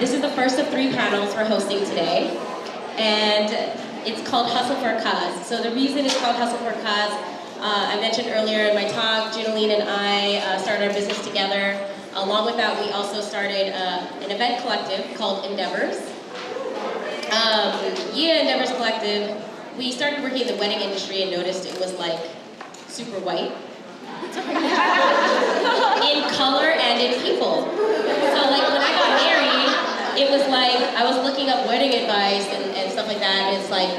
This is the first of 3 panels we're hosting today, and it's called Hustle for a Cause. So the reason it's called Hustle for a Cause, I mentioned earlier in my talk, Gina and I started our business together. Along with that, we also started an event collective called Endeavors. Endeavors Collective, we started working in the wedding industry and noticed it was like super white. In color and in people. So like when I got married, it was like, I was looking up wedding advice and stuff like that, and it's like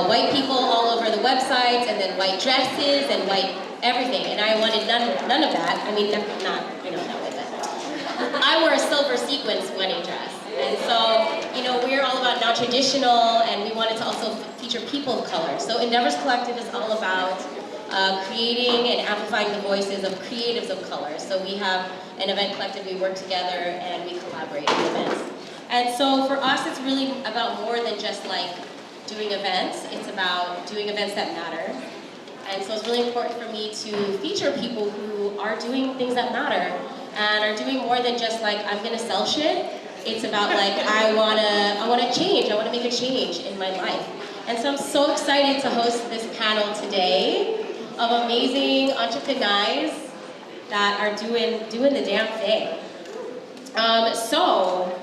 white people all over the websites, and then white dresses and white everything, and I wanted none of that. I mean, not that way, but I wore a silver sequins wedding dress. And so, we're all about non-traditional, and we wanted to also feature people of color. So Endeavors Collective is all about creating and amplifying the voices of creatives of color. So we have an event collective, we work together, and we collaborate in events. And so for us, it's really about more than just like doing events. It's about doing events that matter. And so it's really important for me to feature people who are doing things that matter and are doing more than just like, I'm gonna sell shit. It's about like, I wanna change, I wanna make a change in my life. And so I'm so excited to host this panel today of amazing entrepreneurs that are doing the damn thing. So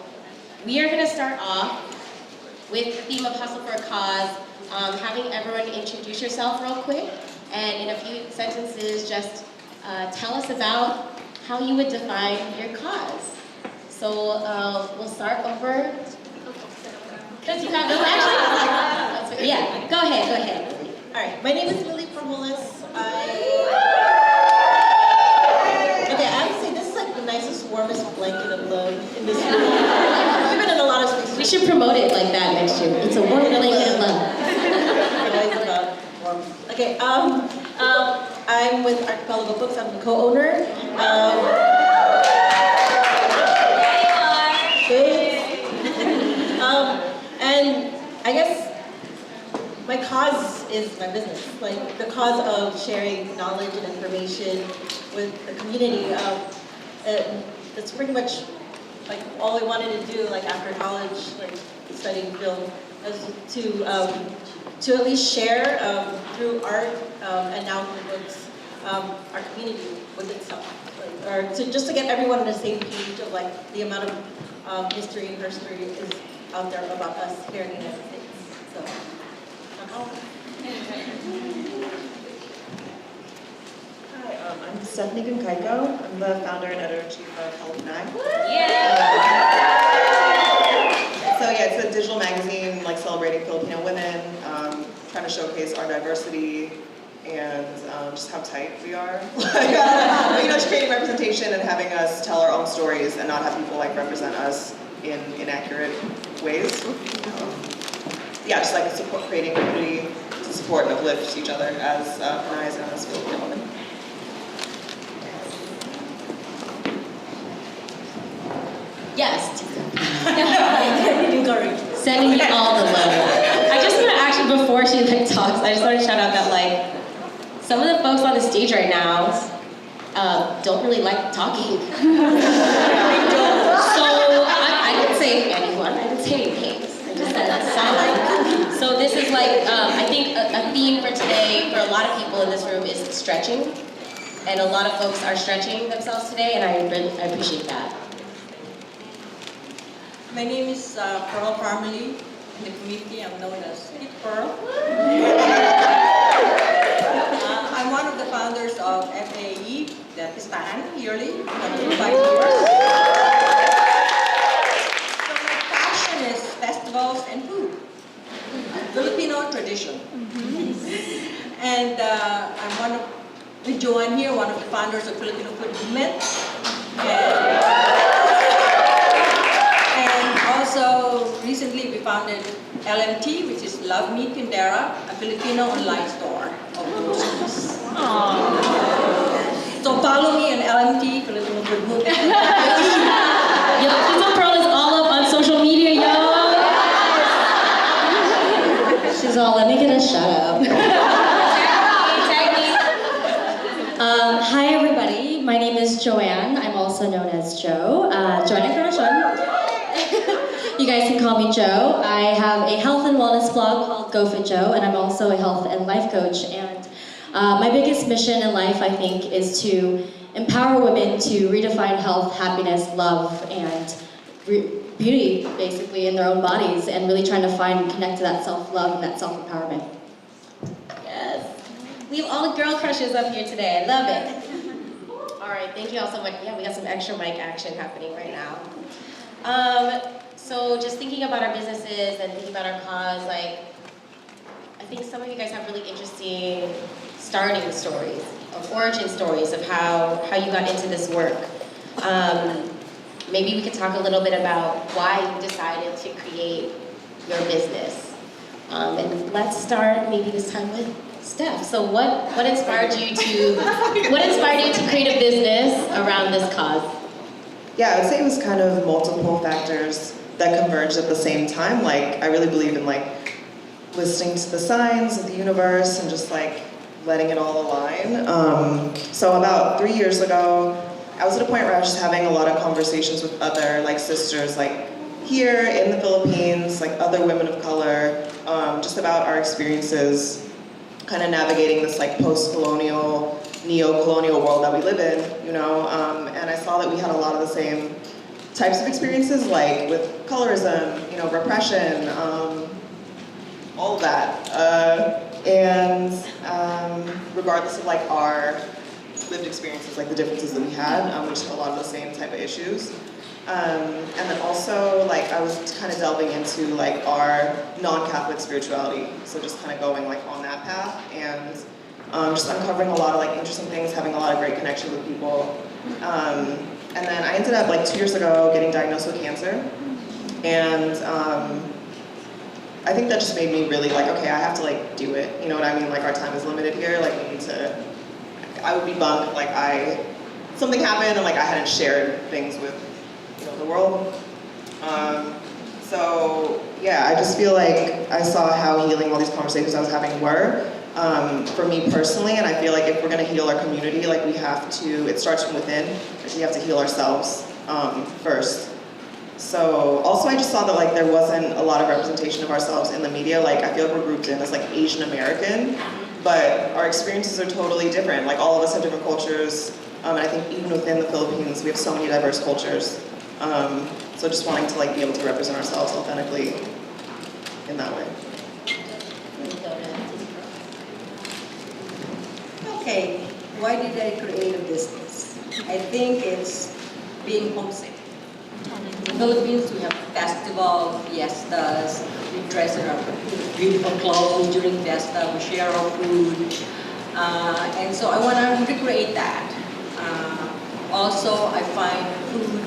we are gonna start off with the theme of Hustle for a Cause, having everyone introduce yourself real quick, and in a few sentences, just tell us about how you would define your cause. So we'll start over, because you have no actually. Yeah, go ahead. All right, my name is Prijoles. Okay, I would say this is like the nicest, warmest blanket of love in this room. We've been in a lot of spaces. We should promote it like that next year. It's a warm blanket of love. Always about warmth. Okay, I'm with Archipelago Books. I'm the co-owner. And I guess my cause is my business. Like the cause of sharing knowledge and information with the community. That's pretty much like all I wanted to do. Like after college, like studying film, was to at least share through art and now through books our community with itself, or just to get everyone on the same page of like the amount of history and herstory is out there about us here in the United States. So. Hi, I'm Stephanie Gancayco. I'm the founder and editor-in-chief of Pinayism. So yeah, it's a digital magazine like celebrating Filipino women, trying to showcase our diversity and just how tight we are. Just creating representation and having us tell our own stories and not have people like represent us in inaccurate ways. Just like creating community to support and uplift each other as Pinays and as Filipino women. Yes. Sending me all the love. I just want to actually, before she talks, I just want to shout out that like some of the folks on the stage right now don't really like talking. So I didn't say anyone. I didn't say any names. I just said some. So this is like I think a theme for today for a lot of people in this room is stretching, and a lot of folks are stretching themselves today, and I appreciate that. My name is Parmalee. In the community, I'm known as Sweet Pearl. I'm one of the founders of FAE, the Pistahan, yearly, for 5 years. So my passion is festivals and food, Filipino tradition. And I'm with Joanne here, one of the founders of Filipino Food Movement. And also, recently we founded LMT, which is Love Me Tindera, a Filipino online store of groceries. So follow me on LMT, Filipino Food Movement. Yo, Tita Pearl is all up on social media, yo! She's all, let me get a shout out. Tag me. Hi everybody, my name is Joanne. I'm also known as Jo. Joanne Encarnacion. You guys can call me Joe. I have a health and wellness blog called Go Fit Joe, and I'm also a health and life coach. And my biggest mission in life, I think, is to empower women to redefine health, happiness, love, and beauty, basically, in their own bodies, and really trying to find and connect to that self-love and that self-empowerment. Yes. We have all the girl crushes up here today. I love it. All right, thank you all so much. Yeah, we got some extra mic action happening right now. So just thinking about our businesses and thinking about our cause, like, I think some of you guys have really interesting starting stories, of origin stories of how you got into this work. Maybe we could talk a little bit about why you decided to create your business. And let's start maybe this time with Steph. So what inspired you to create a business around this cause? Yeah, I would say it was kind of multiple factors that converged at the same time. Like, I really believe in like listening to the signs of the universe and just like letting it all align. So about 3 years ago, I was at a point where I was just having a lot of conversations with other like sisters, like here in the Philippines, like other women of color, just about our experiences kind of navigating this like post-colonial, neo-colonial world that we live in, you know, and I saw that we had a lot of the same types of experiences, like with colorism, you know, repression, all of that. And regardless of like our lived experiences, like the differences that we had, we just had a lot of the same type of issues. And then also, like, I was kind of delving into like our non-Catholic spirituality, so just kind of going like on that path and just uncovering a lot of like interesting things, having a lot of great connection with people. And then I ended up like 2 years ago getting diagnosed with cancer, and I think that just made me really like, okay, I have to like do it. You know what I mean? Like our time is limited here. Like we need to. I would be bummed if like something happened and like I hadn't shared things with the world. So yeah, I just feel like I saw how healing all these conversations I was having were for me personally, and I feel like if we're gonna heal our community, like we have to. It starts from within. We have to heal ourselves first. So also I just saw that like there wasn't a lot of representation of ourselves in the media. Like I feel like we're grouped in as like Asian American, but our experiences are totally different. Like all of us have different cultures, and I think even within the Philippines we have so many diverse cultures. So just wanting to like be able to represent ourselves authentically in that way. Okay, why did I create a business? I think it's being homesick. In the Philippines, we have festival, fiestas, we dress in our beautiful clothes during fiesta, we share our food. And so I want to recreate that. Also, I find food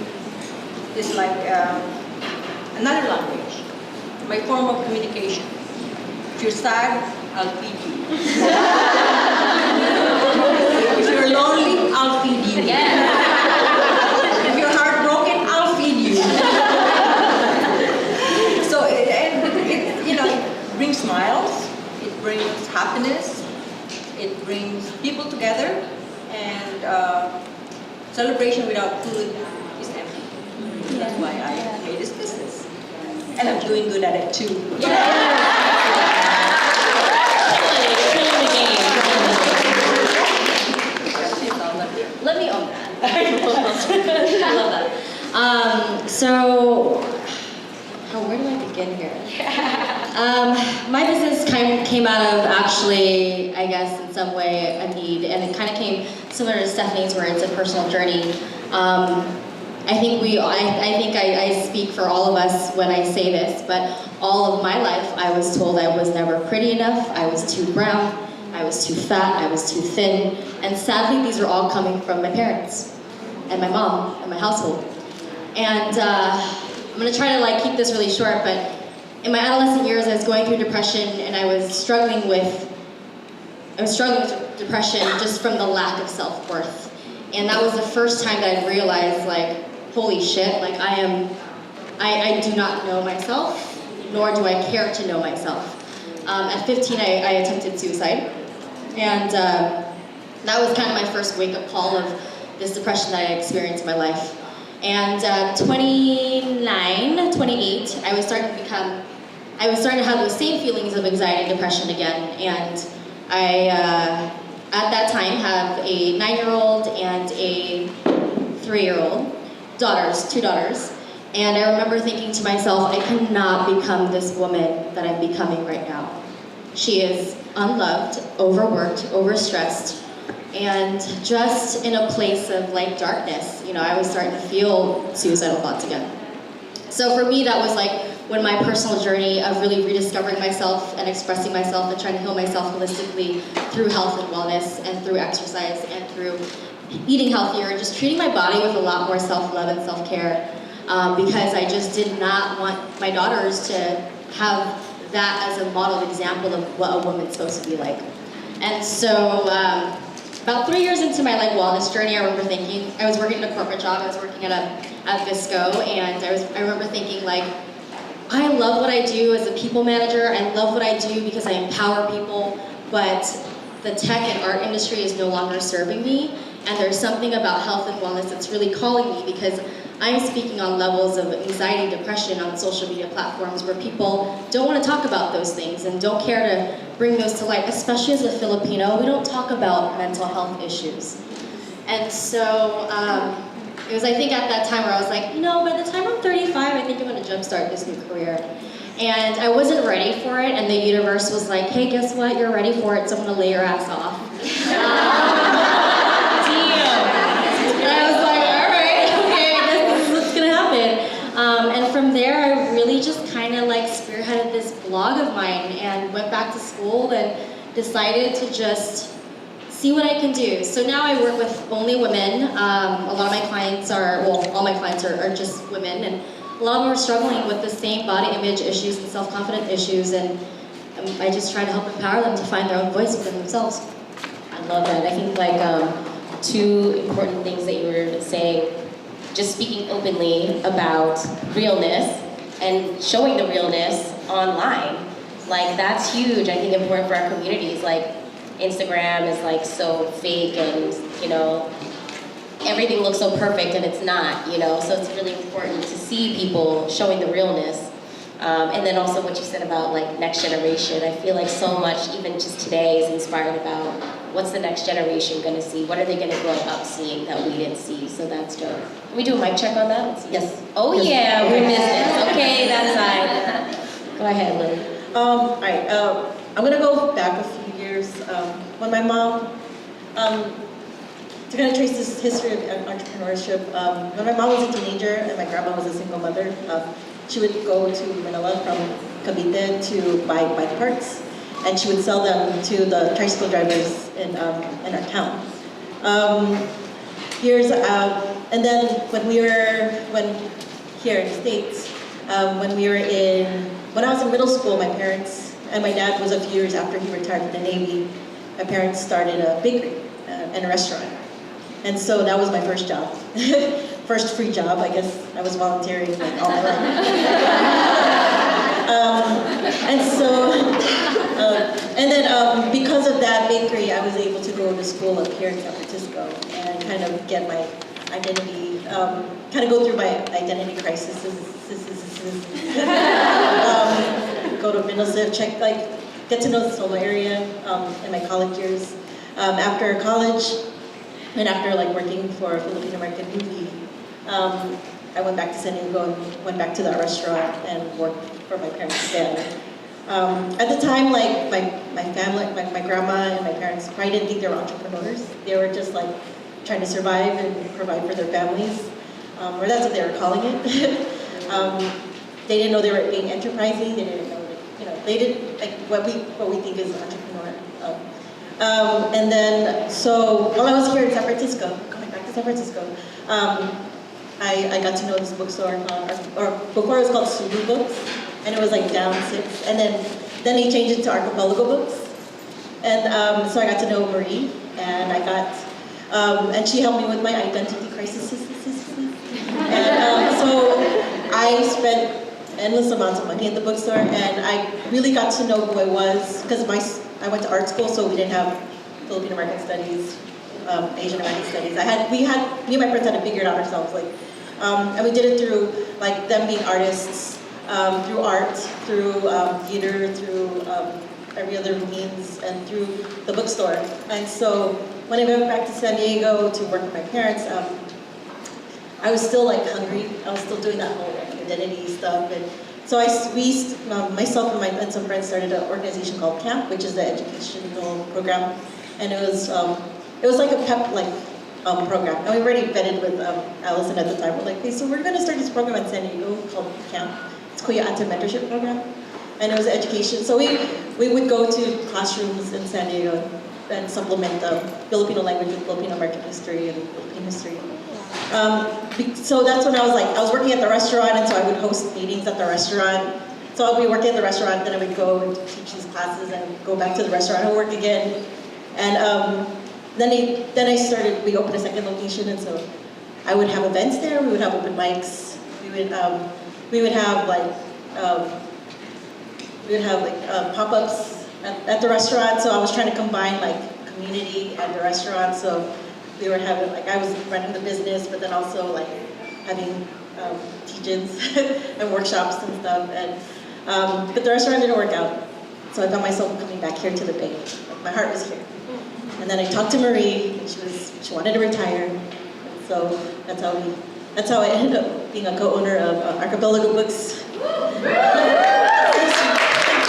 is like another language, my form of communication. If you're sad, I'll feed you. If you're lonely, I'll feed you. Yeah. If you're heartbroken, I'll feed you. So it brings smiles, it brings happiness, it brings people together, and celebration without food is empty. That's why I made this business. And I'm doing good at it too. Let me own that. I love that. Where do I begin here? My business kind of came out of actually, I guess, in some way, a need, and it kind of came similar to Stephanie's, where it's a personal journey. I think I speak for all of us when I say this, but all of my life I was told I was never pretty enough, I was too brown, I was too fat, I was too thin, and sadly these are all coming from my parents and my mom and my household. And I'm gonna try to like keep this really short, but in my adolescent years I was going through depression, and I was struggling with depression just from the lack of self-worth. And that was the first time that I realized, like, holy shit, like I do not know myself, nor do I care to know myself. At 15, I attempted suicide. And that was kind of my first wake-up call of this depression that I experienced in my life. And 29, 28, I was starting to have those same feelings of anxiety and depression again. And I, at that time, have a 9-year-old and a 3-year-old, two daughters. And I remember thinking to myself, I cannot become this woman that I'm becoming right now. She is unloved, overworked, overstressed, and just in a place of like darkness. You know, I was starting to feel suicidal thoughts again. So for me, that was like when my personal journey of really rediscovering myself and expressing myself and trying to heal myself holistically through health and wellness and through exercise and through eating healthier and just treating my body with a lot more self-love and self-care, because I just did not want my daughters to have that as a model example of what a woman's supposed to be like. And so about 3 years into my like wellness journey, I remember thinking, I was working in a corporate job, I was working at Visco, and I remember thinking like, I love what I do as a people manager, I love what I do because I empower people, but the tech and art industry is no longer serving me, and there's something about health and wellness that's really calling me because I'm speaking on levels of anxiety and depression on social media platforms where people don't want to talk about those things and don't care to bring those to light, especially as a Filipino. We don't talk about mental health issues. And so it was, I think, at that time where I was like, you know, by the time I'm 35, I think I'm going to jumpstart this new career. And I wasn't ready for it, and the universe was like, hey, guess what? You're ready for it, so I'm going to lay your ass off. And I was like, all right, okay, this is what's going to happen. And from there, I really just kind of like spearheaded this blog of mine and went back to school and decided to just see what I can do. So now I work with only women. A lot of my clients are, well, all my clients are just women, and a lot of them are struggling with the same body image issues and self-confidence issues, and I just try to help empower them to find their own voice within themselves. I love that. I think like two important things that you were saying, just speaking openly about realness and showing the realness online. Like that's huge. I think important for our communities. Like Instagram is like so fake and, you know, everything looks so perfect and it's not, you know, so it's really important to see people showing the realness. And then also what you said about like next generation. I feel like so much, even just today, is inspired about what's the next generation gonna see? What are they gonna grow up seeing that we didn't see? So that's dope. Can we do a mic check on that? Let's see. Yes. Oh yeah, we're business. Okay, that side. Go ahead, Lily. All right, I'm gonna go back a few years. When my mom, to kind of trace this history of entrepreneurship, when my mom was a teenager and my grandma was a single mother, she would go to Manila from Cavite to buy bike parts, and she would sell them to the tricycle drivers in our town. And then when here in the States, when I was in middle school, my parents, and my dad was a few years after he retired from the Navy, my parents started a bakery and a restaurant. And so that was my first job. First free job, I guess. I was volunteering like all my life. And then because of that bakery, I was able to go to school up here in San Francisco and kind of get my identity, kind of go through my identity crisis. Go to Pinayism, check, like, get to know the solo area in my college years. After college, and after like working for a Filipino American movie, I went back to San Diego and went back to that restaurant and worked for my parents there. At the time, like my family, my grandma and my parents probably didn't think they were entrepreneurs. They were just like trying to survive and provide for their families, or that's what they were calling it. They didn't know they were being enterprising. They didn't know, they didn't like what we think is an entrepreneur. And then, so while I was here in San Francisco, going back to San Francisco, I got to know this bookstore, or before it was called Subu Books, and it was like down 6, and then they changed it to Archipelago Books, and so I got to know Marie, and and she helped me with my identity crisis, and so I spent endless amounts of money at the bookstore, and I really got to know who I was, because I went to art school, so we didn't have Filipino American studies, Asian American studies. Me and my friends had to figure it out ourselves. Like, And we did it through like them being artists, through art, through theater, through every other means, and through the bookstore. And so when I went back to San Diego to work with my parents, I was still like hungry. I was still doing that whole like, identity stuff. And so myself and some friends started an organization called CAMP, which is the educational program. And it was like a pep program. And we already vetted with Allison at the time. We're like, hey, so we're gonna start this program in San Diego called CAMP. It's Kuya Ate Mentorship Program. And it was education. So we would go to classrooms in San Diego and supplement Filipino language with Filipino American history and Philippine history. So that's when I was working at the restaurant, and so I would host meetings at the restaurant. So I'd be working at the restaurant, then I would go and teach these classes and go back to the restaurant and work again. And then we opened a second location, and so I would have events there, we would have open mics, we would have pop-ups at the restaurant. So I was trying to combine like community and the restaurant. So we were having I was running the business, but then also like having teach-ins and workshops and stuff. And but the restaurant didn't work out. So I found myself coming back here to the Bay. Like, my heart was here. And then I talked to Marie, and she wanted to retire. And so that's how I ended up being a co-owner of Archipelago Books.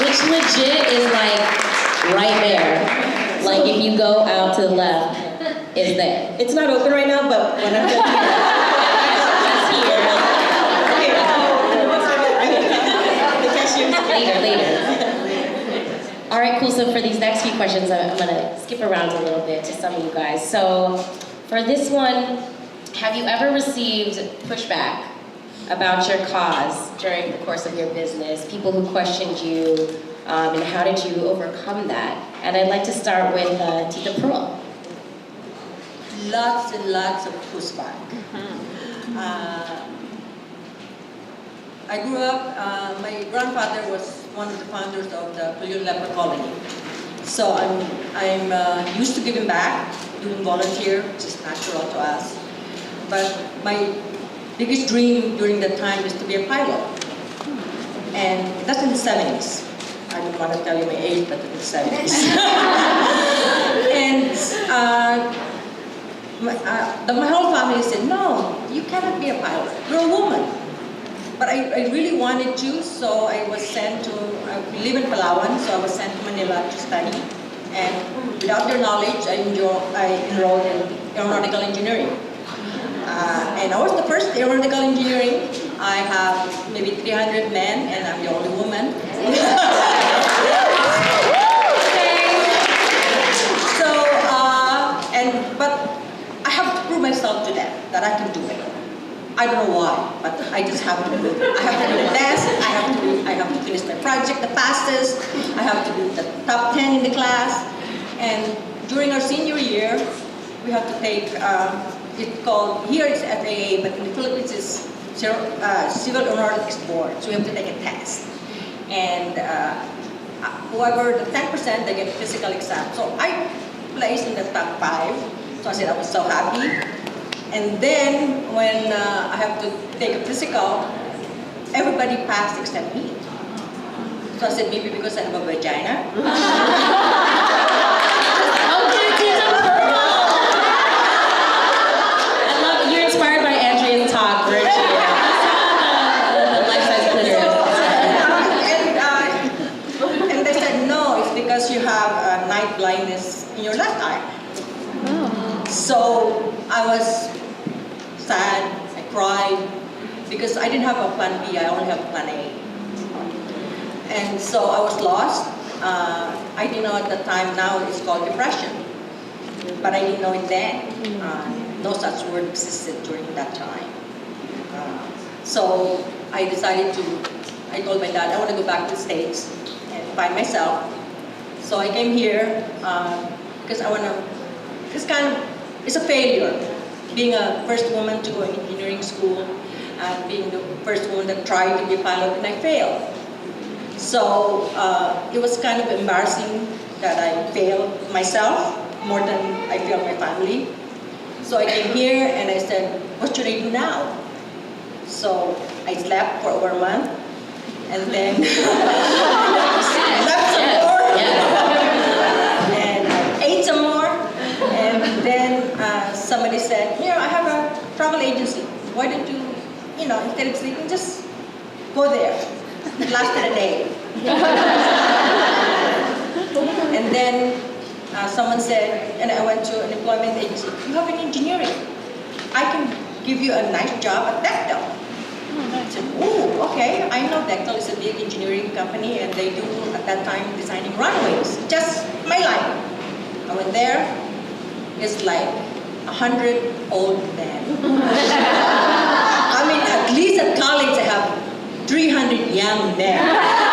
Which legit is like right there. Like if you go out to the left, it's there. It's not open right now, but when I'm done here. Later. All right, cool. So for these next few questions, I'm gonna skip around a little bit to some of you guys. So for this one, have you ever received pushback about your cause during the course of your business? People who questioned you, and how did you overcome that? And I'd like to start with Tita Pearl. Lots and lots of pushback. I grew up, my grandfather was one of the founders of the Puyol Leper Colony. So I'm used to giving back, doing volunteer, which is natural to us. But my biggest dream during that time is to be a pilot. And that's in the 70s. I don't want to tell you my age, but in the 70s. And my whole family said, no, you cannot be a pilot. You're a woman. But I really wanted to, so I was sent to, we live in Palawan, so I was sent to Manila to study. And without their knowledge, I enrolled in aeronautical engineering. And I was the first aeronautical engineering. I have maybe 300 men, and I'm the only woman. But I have to prove myself to them that I can do it. I don't know why, but I just have to do it. I have to do the best. I have to finish my project the fastest. I have to do the top 10 in the class. And during our senior year, we have to take. It's called, here it's FAA, but in the Philippines it's Civil Aeronautics Board, so we have to take a test. And whoever, the 10%, they get a physical exam. So I placed in the top 5, so I said I was so happy. And then when I have to take a physical, everybody passed except me. So I said, maybe because I have a vagina. Because you have night blindness in your left eye. Oh. So I was sad, I cried, because I didn't have a plan B, I only have a plan A. And so I was lost. I didn't know at the time, now it's called depression. But I didn't know it then. No such word existed during that time. So I decided I told my dad, I want to go back to the States and find myself. So I came here because I want to, it's a failure. Being a first woman to go in engineering school and being the first woman that tried to be a pilot and I failed. So it was kind of embarrassing that I failed myself more than I failed my family. So I came here and I said, what should I do now? So I slept for over a month, and then slept some more, and I ate some more, and then somebody said, here, I have a travel agency. Why don't you, instead of sleeping, just go there. It lasted a day. And then someone said, and I went to an employment agency, you have an engineering. I can give you a nice job at Bechtel. I said, oh, okay. I know Bechtel is a big engineering company, and they do, at that time, designing runways. Just my line. I went there. It's like 100 old men. I mean, at least at college, I have 300 young men.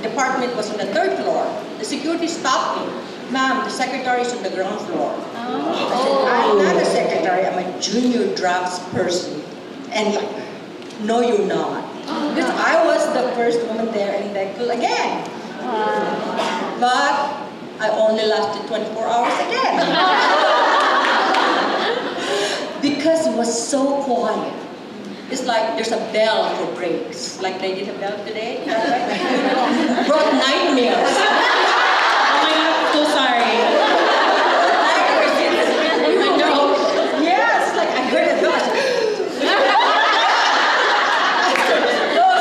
Department was on the 3rd floor. The security stopped me. Ma'am, the secretary is on the ground floor. I said, I'm not a secretary, I'm a junior drafts person. And like, no, you're not. Because I was the first woman there in Bechtel again. But I only lasted 24 hours again. Because it was so quiet. It's like there's a bell for breaks. Like they did a bell today. Right? Brought nightmares. Oh my God, so sorry. Yes, like I heard a bell.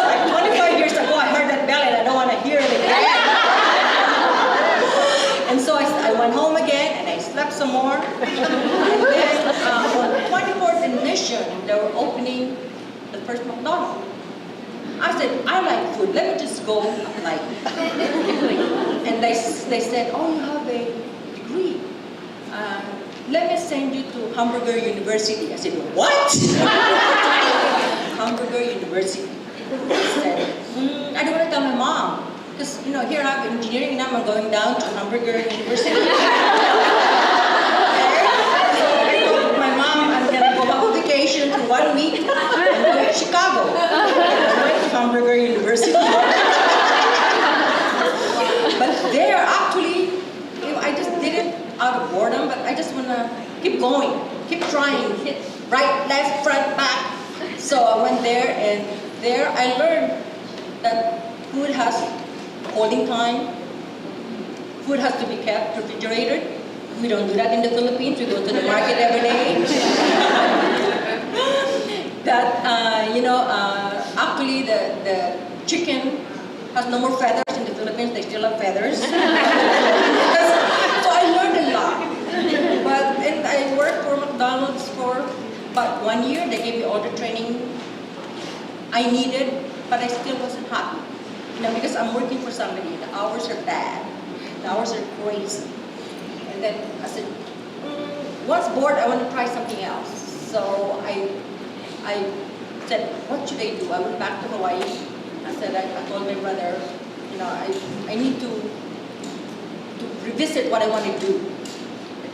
Like 25 years ago, I heard that bell and I don't want to hear it again. And so I went home again and I slept some more. And then on 24th and Mission, they were opening the first McDonald's. I said, I like food, let me just go apply. And they said, oh, you have a degree. Let me send you to Hamburger University. I said, what? Hamburger University. I said, I don't want to tell my mom. Because, here I have engineering and I'm going down to Hamburger University. To 1 week and go to Chicago. I went to Hamburger University. But there, actually, I just did it out of boredom, but I just want to keep going, keep trying, hit right, left, front, back. So I went there, and there I learned that food has holding time. Food has to be kept refrigerated. We don't do that in the Philippines. We go to the market every day. That, actually the chicken has no more feathers. In the Philippines, they still have feathers. So I learned a lot. And I worked for McDonald's for about 1 year. They gave me all the training I needed, but I still wasn't happy. Because I'm working for somebody. The hours are bad. The hours are crazy. And then I said, once bored, I want to try something else. So I said, what should I do? I went back to Hawaii. I said, I told my brother, I need to revisit what I want to do.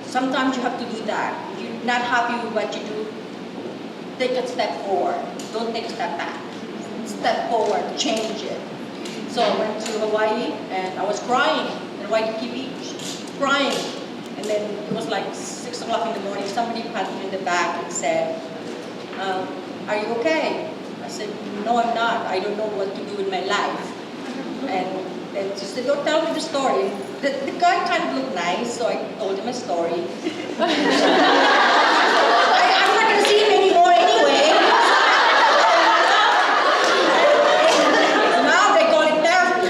Sometimes you have to do that. If you're not happy with what you do, take a step forward. Don't take a step back. Step forward, change it. So I went to Hawaii and I was crying in Waikiki Beach, crying. And then it was like 6 o'clock in the morning. Somebody patted me in the back and said, are you okay? I said, no, I'm not. I don't know what to do with my life. And then she said, oh, tell me the story. The guy kind of looked nice, so I told him a story. I'm not going to see him anymore anyway. Now they call it therapy.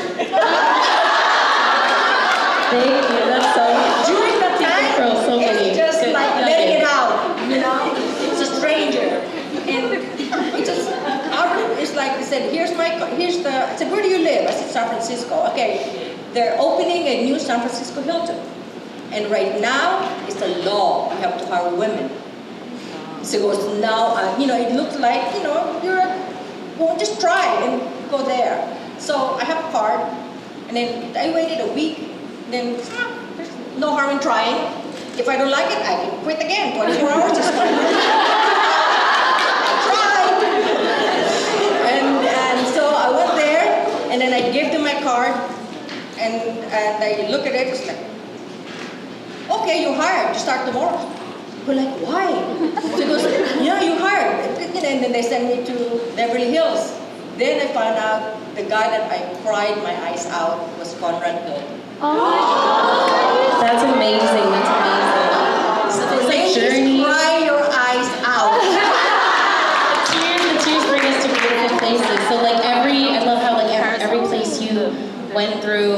Thank you, that's so During the time, it's just like letting it out, It's a stranger. And it's just, it's like they said, I said, where do you live? I said, San Francisco. Okay, they're opening a new San Francisco Hilton. And right now, it's a law. You have to hire women. So it goes now, it looks like, just try and go there. So I have a card. And then I waited a week. Then there's no harm in trying. If I don't like it, I can quit again. 24 hours is fine. And I look at it, it's like, okay, you're hired, you start tomorrow. We're like, why? She goes, yeah, you're hired. And then they sent me to Beverly Hills. Then I found out the guy that I cried my eyes out was Conrad Gold. That's amazing. That's amazing. So it's like journey. Cry your eyes out. The tears bring us to beautiful places. So like I love how like every place you went through,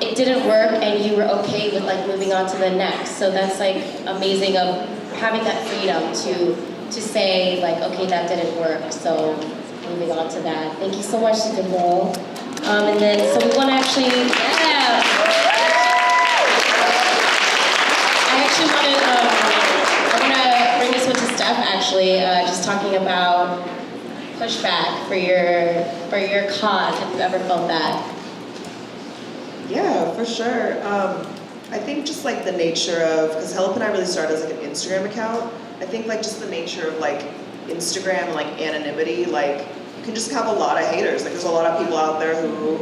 it didn't work and you were okay with like moving on to the next. So that's like amazing of having that freedom to say like, okay, that didn't work, so moving on to that. Thank you so much, Tita. And then, so we want to actually, I want to bring this one to Steph actually, just talking about pushback for your cause, if you've ever felt that. Yeah, for sure. I think just like the nature of, because Help and I really started as like an Instagram account. I think like just the nature of like Instagram and like anonymity, like you can just have a lot of haters. Like there's a lot of people out there who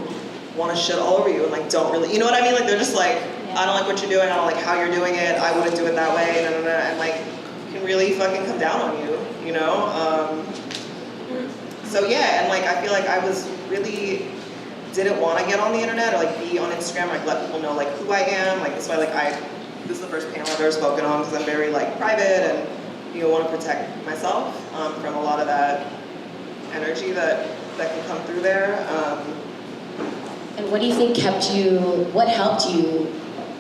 want to shit all over you and like don't really, you know what I mean? Like they're just like, I don't like what you're doing, I don't like how you're doing it, I wouldn't do it that way, and like can really fucking come down on you, you know? So yeah, and like I feel like I was really didn't want to get on the internet or like be on Instagram or like let people know like who I am. Like that's why like this is the first panel I've ever spoken on because I'm very like private and want to protect myself from a lot of that energy that can come through there. And what do you think what helped you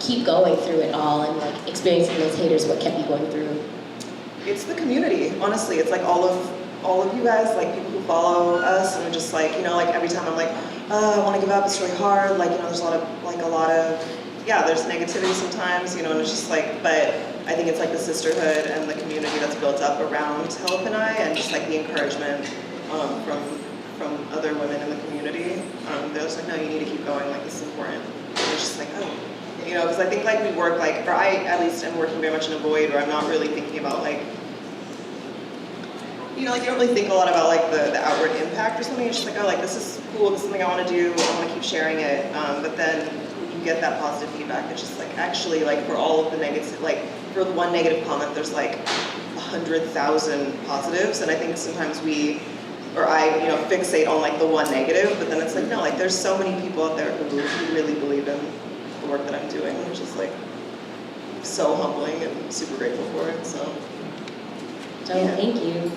keep going through it all and like experiencing those haters? What kept you going through? It's the community, honestly. It's like all of you guys, like people who follow us, and just like, like every time I'm like, I want to give up, it's really hard, like, there's a lot of, yeah, there's negativity sometimes, and it's just like, but I think it's like the sisterhood and the community that's built up around Help and I, and just like the encouragement from other women in the community. They're just like, no, you need to keep going, like this is important. And it's just like, oh, because I think like we work like, or I at least am working very much in a void where I'm not really thinking about like, like you don't really think a lot about like the outward impact or something. It's just like, oh, like this is cool, this is something I want to do, I want to keep sharing it. But then when you get that positive feedback, it's just like actually like for all of the negatives, like for the one negative comment, there's like 100,000 positives. And I think sometimes I fixate on like the one negative, but then it's like, no, like there's so many people out there who really believe in the work that I'm doing, which is like so humbling and super grateful for it. So, yeah. Thank you.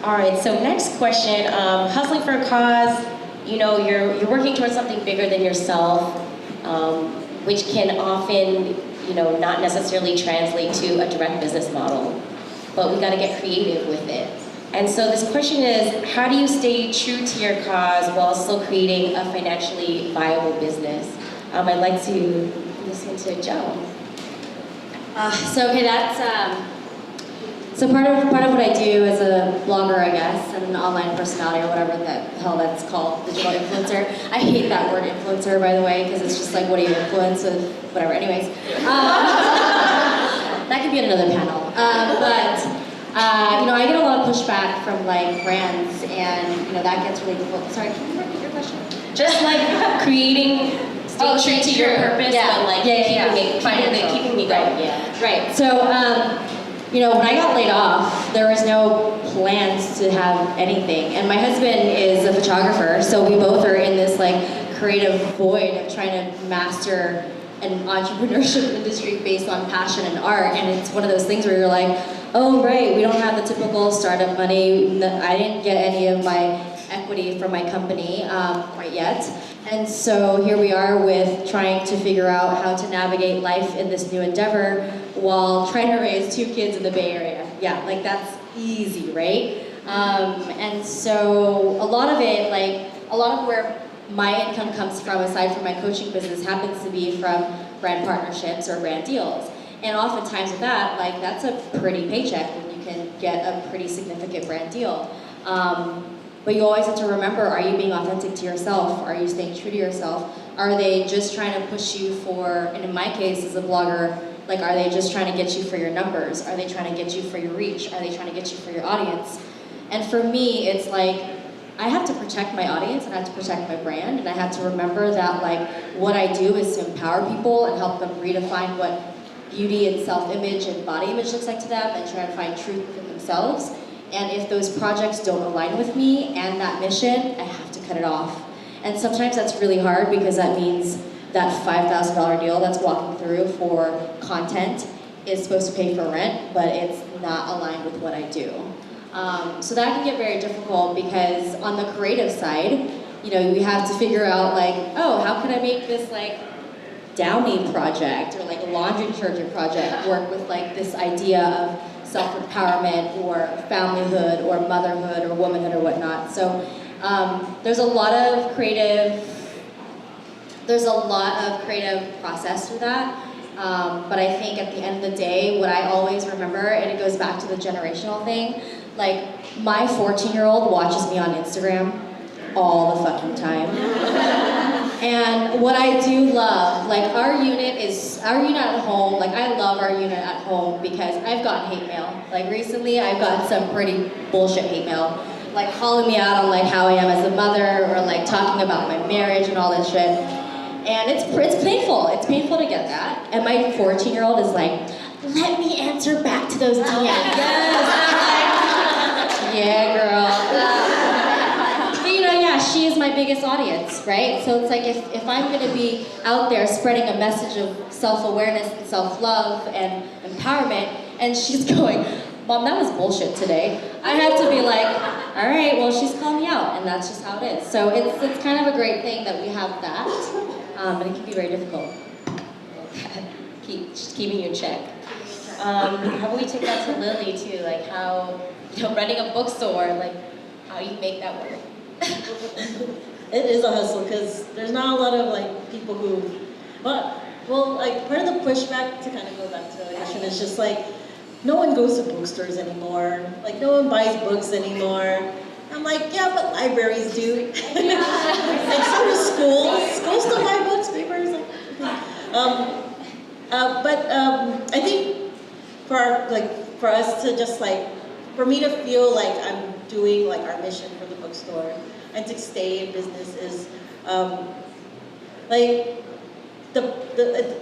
All right, so next question, hustling for a cause, you're working towards something bigger than yourself, which can often, not necessarily translate to a direct business model, but we gotta get creative with it. And so this question is, how do you stay true to your cause while still creating a financially viable business? I'd like to listen to Joe. So part of what I do as a blogger, I guess, and an online personality or whatever the hell that's called, digital influencer. I hate that word influencer, by the way, because it's just like, what do you influence with, whatever. Anyways, that could be another panel. I get a lot of pushback from like brands, and that gets really difficult. Sorry, can you repeat your question? Just like creating, stay true to your purpose, but like keeping me going. Yeah. Right. So. When I got laid off, there was no plans to have anything. And my husband is a photographer, so we both are in this like creative void of trying to master an entrepreneurship industry based on passion and art. And it's one of those things where you're like, oh right, we don't have the typical startup money. I didn't get any of my equity from my company quite yet. And so here we are with trying to figure out how to navigate life in this new endeavor while trying to raise 2 kids in the Bay Area. Yeah, like that's easy, right? And so a lot of where my income comes from, aside from my coaching business, happens to be from brand partnerships or brand deals. And oftentimes with that, like that's a pretty paycheck when you can get a pretty significant brand deal. But you always have to remember, are you being authentic to yourself? Are you staying true to yourself? Are they just trying to push you for, and in my case as a blogger, like are they just trying to get you for your numbers? Are they trying to get you for your reach? Are they trying to get you for your audience? And for me, it's like, I have to protect my audience and I have to protect my brand, and I have to remember that like what I do is to empower people and help them redefine what beauty and self-image and body image looks like to them, and try to find truth within themselves. And if those projects don't align with me and that mission, I have to cut it off. And sometimes that's really hard because that means that $5,000 deal that's walking through for content is supposed to pay for rent, but it's not aligned with what I do. So that can get very difficult because on the creative side, you know, we have to figure out like, oh, how can I make this like Downy project or like a laundry detergent project work with like this idea of self-empowerment or familyhood or motherhood or womanhood or whatnot. So there's a lot of creative process through that. But I think at the end of the day, what I always remember, and it goes back to the generational thing, like my 14-year-old watches me on Instagram all the fucking time. And what I do love, like our unit at home, like I love our unit at home because I've gotten hate mail. Like recently I've gotten some pretty bullshit hate mail, like calling me out on like how I am as a mother or like talking about my marriage and all this shit. And it's painful. It's painful to get that. And my 14-year-old is like, let me answer back to those DMs. Yes. Yeah, girl. But you know, yeah, she is my biggest audience, right? So it's like if I'm gonna be out there spreading a message of self-awareness and self-love and empowerment, and she's going, Mom, that was bullshit today, I have to be like, all right, well, she's calling me out, and that's just how it is. So it's kind of a great thing that we have that. And it can be very difficult. Just keeping you in check. How about we take that to Lily too? Like how, you know, running a bookstore, like how you make that work. It is a hustle because there's not a lot of like people who, well, like part of the pushback to kind of go back to the question is just like, no one goes to bookstores anymore. Like no one buys books anymore. I'm like, yeah, but libraries do. Like so do schools. Schools still buy books, papers. I think for us to just like, for me to feel like I'm doing like our mission for the bookstore and to stay in business is like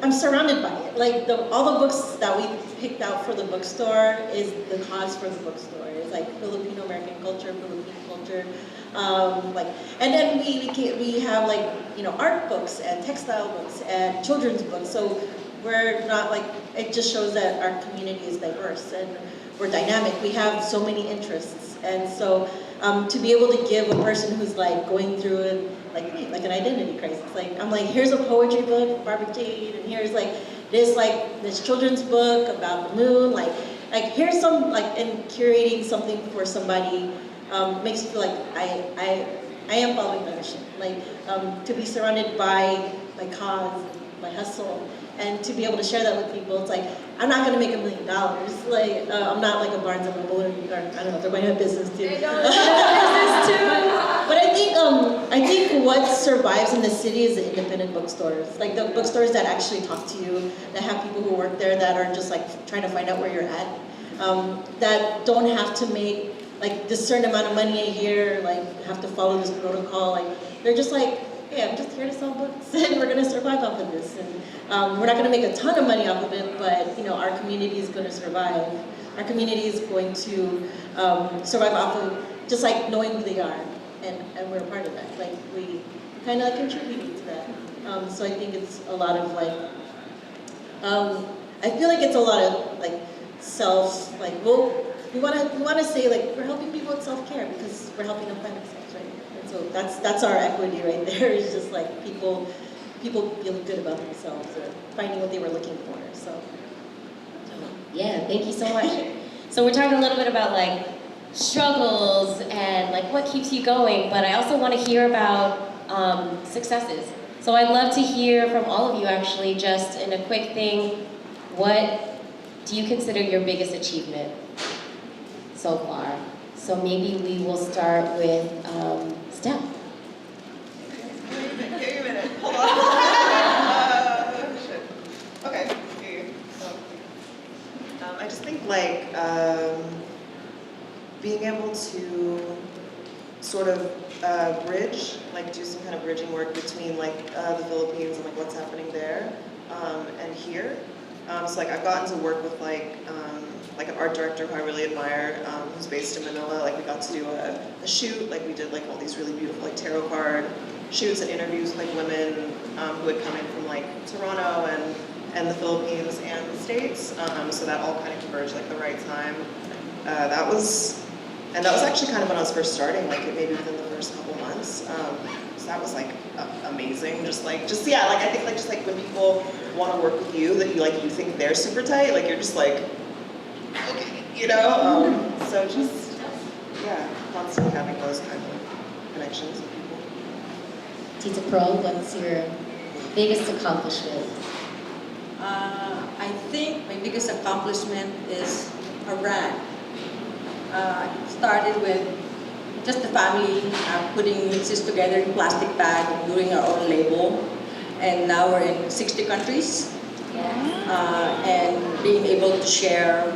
I'm surrounded by it. Like all the books that we picked out for the bookstore is the cause for the bookstore. It's like Filipino American culture, Philippine culture, and then we have like, you know, art books and textile books and children's books. So we're not like, it just shows that our community is diverse and we're dynamic. We have so many interests, and so to be able to give a person who's like going through it, like an identity crisis. Like I'm like, here's a poetry book, Barbara Jade, and here's like this children's book about the moon. Like here's some and curating something for somebody makes you feel like I am following my mission. Like to be surrounded by my cause, my hustle, and to be able to share that with people. It's like I'm not gonna make $1 million. Like I'm not like a Barnes and Noble, or I don't know, they're going to have business too. But I think what survives in the city is the independent bookstores, like the bookstores that actually talk to you, that have people who work there that are just like trying to find out where you're at, that don't have to make like this certain amount of money a year, like have to follow this protocol. Like they're just like, hey, I'm just here to sell books, and we're gonna survive off of this. And we're not gonna make a ton of money off of it, but you know, our community is gonna survive. Our community is going to survive off of just like knowing who they are, and we're a part of that. Like we kind of contributing to that. So I think it's a lot of like, I feel like it's a lot of like self, like we want to say like we're helping people with self-care because we're helping them find themselves, right? And so that's our equity right there. It's just like people feeling good about themselves or finding what they were looking for. So yeah, thank you so much. So we're talking a little bit about like struggles and like what keeps you going, but I also want to hear about successes. So I'd love to hear from all of you actually, just in a quick thing, what do you consider your biggest achievement so far? So maybe we will start with Steph. Give me a minute. Hold on. Shit. Okay. I just think like being able to sort of bridge, like do some kind of bridging work between like the Philippines and like what's happening there and here. So like I've gotten to work with like an art director who I really admire, who's based in Manila. Like we got to do a shoot, like we did like all these really beautiful like tarot card shoots and interviews with like women who had come in from like Toronto and the Philippines and the States. So that all kind of converged like the right time. That was actually kind of when I was first starting, like maybe within the first couple months. So that was like amazing. I think like just like when people want to work with you, that you think they're super tight, like you're just like, okay, you know. So just constantly having those kind of connections with people. Tita Pearl, what's your biggest accomplishment? I think my biggest accomplishment is a brand. Started with just the family putting mixes together in plastic bag and doing our own label. And now we're in 60 countries. And being able to share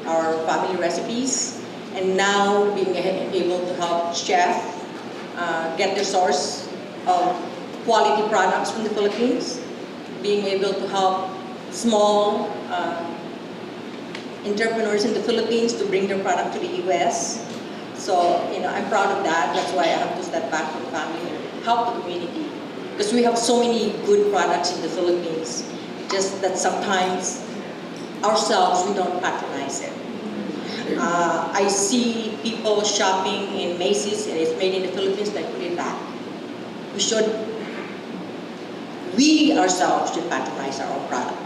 our family recipes. And now being able to help chefs get their source of quality products from the Philippines. Being able to help small entrepreneurs in the Philippines to bring their product to the US. So, I'm proud of that. That's why I have to step back from the family and help the community. Because we have so many good products in the Philippines. Just that sometimes ourselves, we don't patronize it. I see people shopping in Macy's and it's made in the Philippines, they put it back. We ourselves should patronize our own product.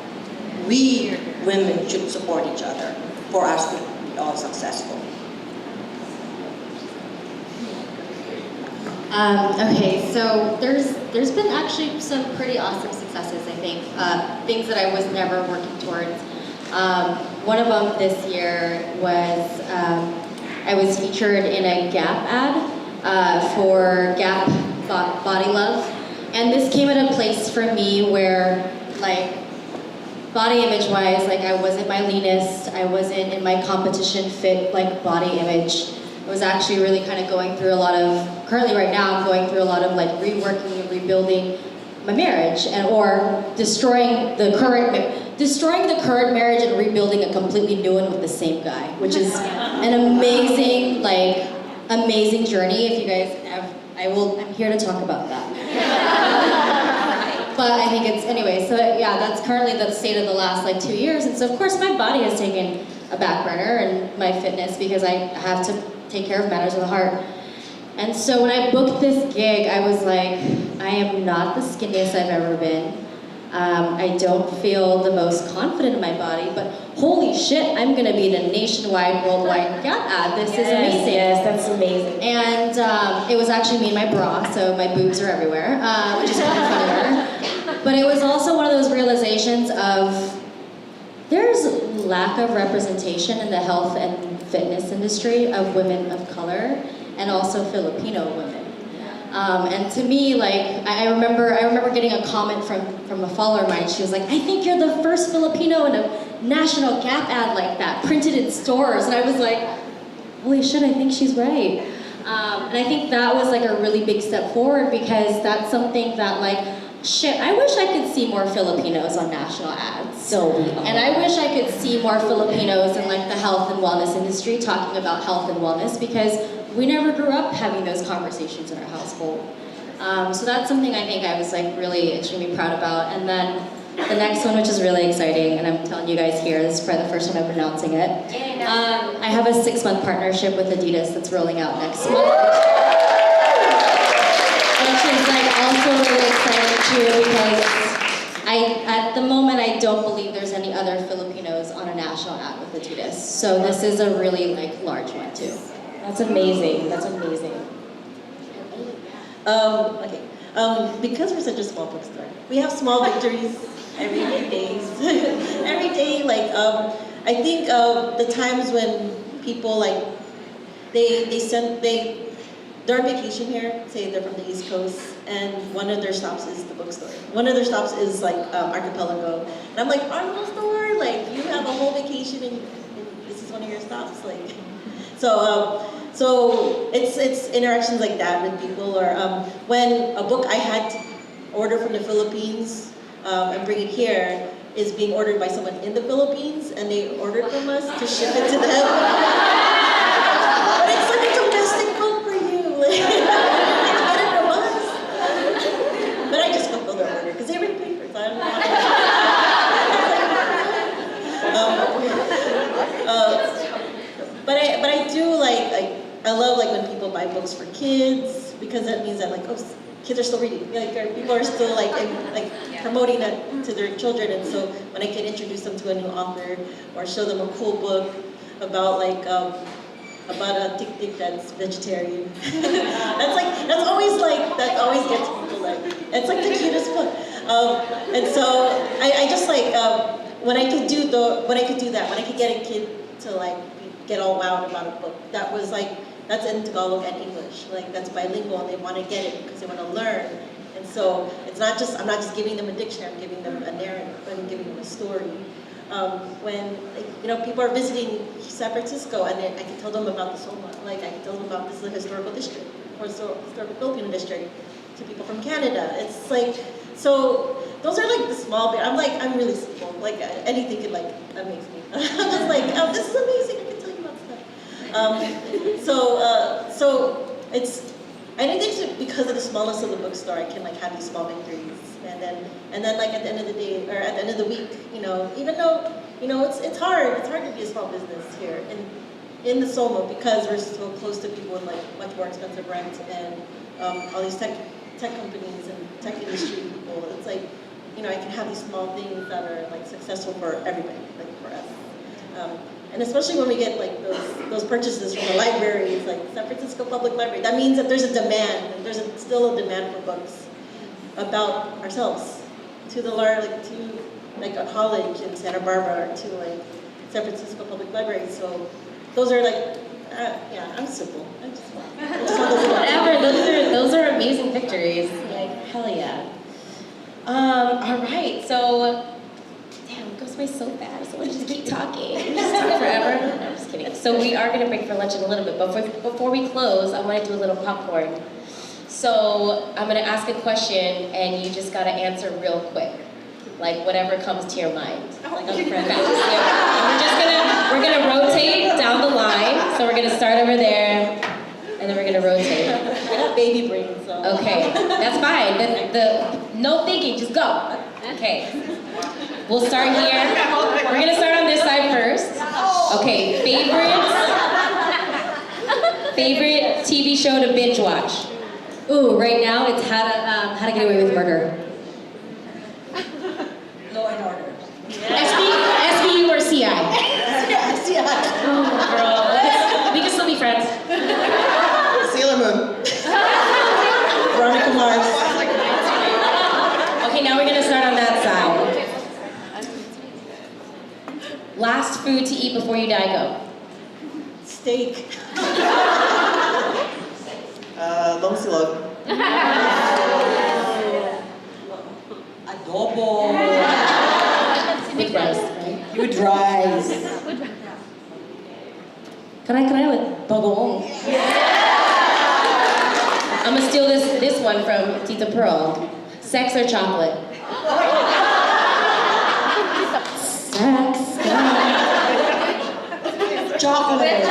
We women should support each other for us to be all successful. Okay, so there's been actually some pretty awesome successes, I think. Things that I was never working towards. One of them this year was I was featured in a Gap ad for Gap Body Love. And this came at a place for me where, like, body image-wise, like, I wasn't my leanest, I wasn't in my competition fit, like, body image. I was actually really kind of going through a lot of, currently right now, I'm going through a lot of, like, reworking and rebuilding my marriage, or destroying the current marriage and rebuilding a completely new one with the same guy, which is an amazing, amazing journey. If you guys have, I'm here to talk about that. But I think so that's currently the state of the last 2 years. And so of course my body has taken a back burner and my fitness because I have to take care of matters of the heart. And so when I booked this gig, I was like, I am not the skinniest I've ever been. I don't feel the most confident in my body, but holy shit, I'm gonna be the nationwide, worldwide Gap ad. This is amazing. Yes, that's amazing. And it was actually me and my bra, so my boobs are everywhere, which is kind of funnier. But it was also one of those realizations of there's lack of representation in the health and fitness industry of women of color and also Filipino women. And to me, I remember getting a comment from a follower of mine. She was like, I think you're the first Filipino in a national Gap ad like that, printed in stores. And I was like, holy shit, I think she's right. And I think that was a really big step forward because that's something that shit, I wish I could see more Filipinos on national ads. And I wish I could see more Filipinos in the health and wellness industry talking about health and wellness because we never grew up having those conversations in our household. So that's something I think I was really extremely proud about. And then the next one, which is really exciting, and I'm telling you guys here, this is probably the first time I'm announcing it. I have a 6-month partnership with Adidas that's rolling out next month. Which is also really exciting too because at the moment I don't believe there's any other Filipinos on a national ad with Adidas. So this is a really large one too. That's amazing. That's amazing. Okay. Because we're such a small bookstore, we have small victories every few days. Every day, I think the times when people they're on vacation here, say they're from the East Coast, and one of their stops is the bookstore. One of their stops is Archipelago. And I'm like, Archipelago, you have a whole vacation and this is one of your stops, So So it's interactions like that with people, or when a book I had to order from the Philippines and bring it here is being ordered by someone in the Philippines, and they ordered from us to ship it to them. But it's like a domestic book for you. Like, you get it from us. But I just fulfilled their order because they already paid for it. So I don't know. But I do like I love like when people buy books for kids, because that means that like, oh, kids are still reading. Like people are still like promoting that to their children, and so when I can introduce them to a new author or show them a cool book about like about a tik-tik that's vegetarian, that always gets people like, it's like the cutest book. And so I just like when I could do that, when I could get a kid to like get all wowed about a book that was like, that's in Tagalog and English, like that's bilingual, and they want to get it because they want to learn. And so it's not just, I'm not just giving them a dictionary, I'm giving them a narrative, I'm giving them a story. When people are visiting San Francisco, and I can tell them about the Soma, like I can tell them about this is a historical district, or historical Filipino district, to people from Canada. It's like, so those are like the small bit. I'm really simple, like anything could like amaze me. I'm just like, oh, this is amazing, I can tell you about stuff. So it's, I think it's because of the smallness of the bookstore, I can like have these small victories, and then like at the end of the day, or at the end of the week, even though it's hard to be a small business here in the Soma, because we're so close to people with like much more expensive rent, and all these tech companies and tech industry people. It's like, I can have these small things that are like successful for everybody, like for us. And especially when we get like those purchases from the libraries, like San Francisco Public Library, that means that there's a demand, and there's still a demand for books about ourselves, to a college in Santa Barbara, or to like San Francisco Public Library. So those are like, I'm simple. I just want Whatever, those are amazing victories. Like, hell yeah. All right, so, damn, it goes by so fast. So let's just keep talking. Just talk forever. No, I'm just kidding. So we are going to break for lunch in a little bit, but before we close, I want to do a little popcorn. So I'm going to ask a question, and you just got to answer real quick. Like, whatever comes to your mind. Like, I'm we're going to rotate down the line. So we're going to start over there, and then we're going to rotate. I got baby brain, so. Okay, that's fine. No thinking, just go. Okay. We'll start here. We're gonna start on this side first. Okay, favorite TV show to binge watch? Ooh, right now it's How to Get Away with Murder. Law and Order. SVU or CI? Oh, girl. We can still be friends. Sailor Moon. Veronica Mars. Okay, now we're gonna start on that side. Last food to eat before you die, go. Steak. Long silog. Adobo. With rice, right? With rice. Can I with bagong? I'm gonna steal this one from Tita Pearl. Sex or chocolate? Sex. Chocolate.